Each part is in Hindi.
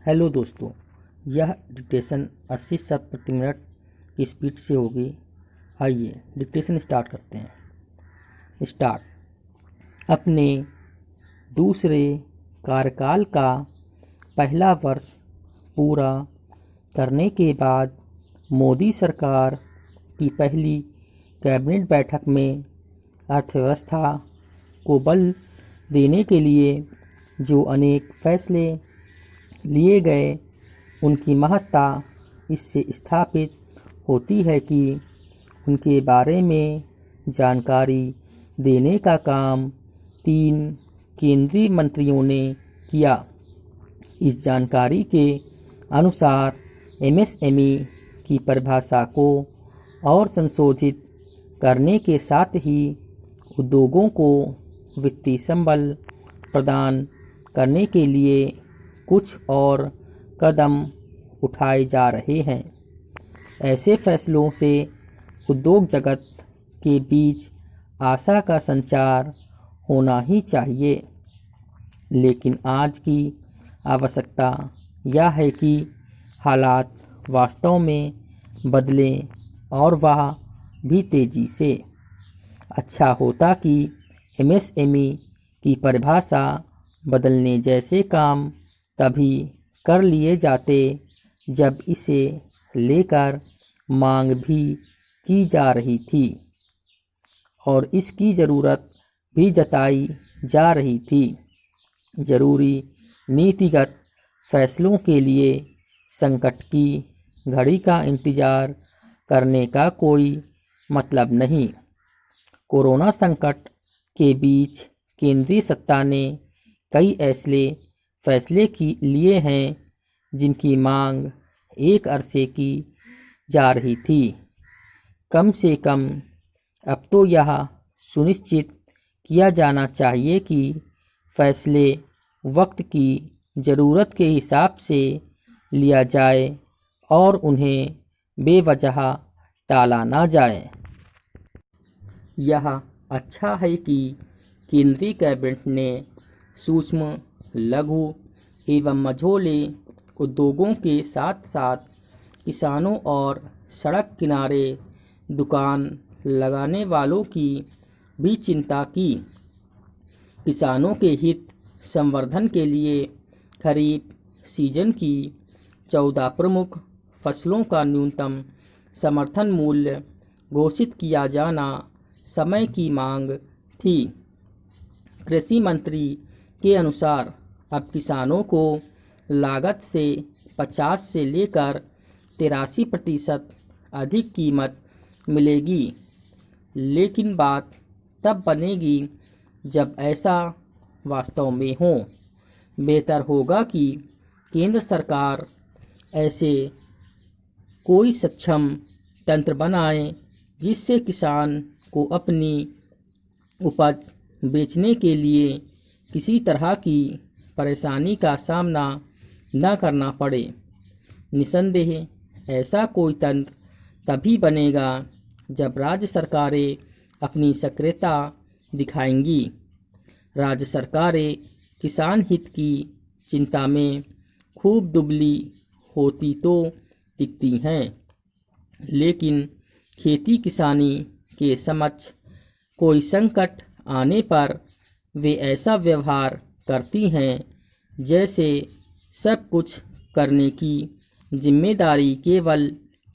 हेलो दोस्तों, यह डिक्टेशन 80 शब्द प्रति मिनट की स्पीड से होगी। आइए डिक्टेशन स्टार्ट करते हैं। स्टार्ट। अपने दूसरे कार्यकाल का पहला वर्ष पूरा करने के बाद मोदी सरकार की पहली कैबिनेट बैठक में अर्थव्यवस्था को बल देने के लिए जो अनेक फैसले लिए गए, उनकी महत्ता इससे स्थापित होती है कि उनके बारे में जानकारी देने का काम 3 केंद्रीय मंत्रियों ने किया। इस जानकारी के अनुसार एमएसएमई की परिभाषा को और संशोधित करने के साथ ही उद्योगों को वित्तीय संबल प्रदान करने के लिए कुछ और कदम उठाए जा रहे हैं। ऐसे फैसलों से उद्योग जगत के बीच आशा का संचार होना ही चाहिए, लेकिन आज की आवश्यकता यह है कि हालात वास्तव में बदलें और वह भी तेज़ी से। अच्छा होता कि एमएसएमई की परिभाषा बदलने जैसे काम तभी कर लिए जाते जब इसे लेकर मांग भी की जा रही थी और इसकी ज़रूरत भी जताई जा रही थी। ज़रूरी नीतिगत फैसलों के लिए संकट की घड़ी का इंतज़ार करने का कोई मतलब नहीं। कोरोना संकट के बीच केंद्रीय सत्ता ने कई ऐसे फैसले लिए हैं जिनकी मांग एक अरसे की जा रही थी। कम से कम अब तो यह सुनिश्चित किया जाना चाहिए कि फैसले वक्त की ज़रूरत के हिसाब से लिया जाए और उन्हें बेवजह टाला ना जाए। यह अच्छा है कि केंद्रीय कैबिनेट ने सूक्ष्म, लघु एवं मझोले उद्योगों के साथ साथ किसानों और सड़क किनारे दुकान लगाने वालों की भी चिंता की। किसानों के हित संवर्धन के लिए खरीफ सीजन की 14 प्रमुख फसलों का न्यूनतम समर्थन मूल्य घोषित किया जाना समय की मांग थी। कृषि मंत्री के अनुसार अब किसानों को लागत से 50 से लेकर 83% अधिक कीमत मिलेगी, लेकिन बात तब बनेगी जब ऐसा वास्तव में हो। बेहतर होगा कि केंद्र सरकार ऐसे कोई सक्षम तंत्र बनाए जिससे किसान को अपनी उपज बेचने के लिए किसी तरह की परेशानी का सामना न करना पड़े। निसंदेह ऐसा कोई तंत्र तभी बनेगा जब राज्य सरकारें अपनी सक्रियता दिखाएंगी। राज्य सरकारें किसान हित की चिंता में खूब दुबली होती तो दिखती हैं, लेकिन खेती किसानी के समक्ष कोई संकट आने पर वे ऐसा व्यवहार करती हैं जैसे सब कुछ करने की जिम्मेदारी केवल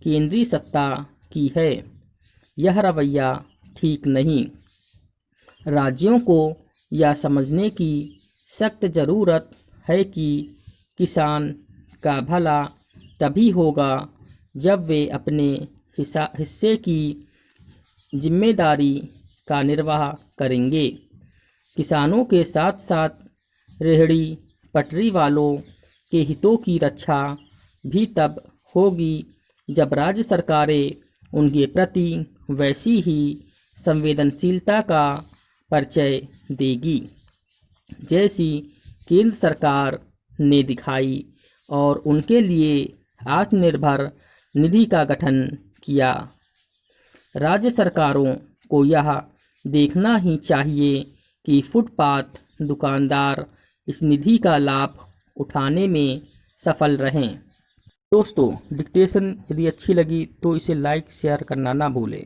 केंद्रीय सत्ता की है। यह रवैया ठीक नहीं। राज्यों को यह समझने की सख्त ज़रूरत है कि किसान का भला तभी होगा जब वे अपने हिस्से की जिम्मेदारी का निर्वाह करेंगे। किसानों के साथ साथ रेहड़ी पटरी वालों के हितों की रक्षा भी तब होगी जब राज्य सरकारें उनके प्रति वैसी ही संवेदनशीलता का परिचय देगी जैसी केंद्र सरकार ने दिखाई और उनके लिए आत्मनिर्भर निधि का गठन किया। राज्य सरकारों को यह देखना ही चाहिए कि फुटपाथ दुकानदार इस निधि का लाभ उठाने में सफल रहें। दोस्तों, डिक्टेशन यदि अच्छी लगी तो इसे लाइक शेयर करना ना भूलें।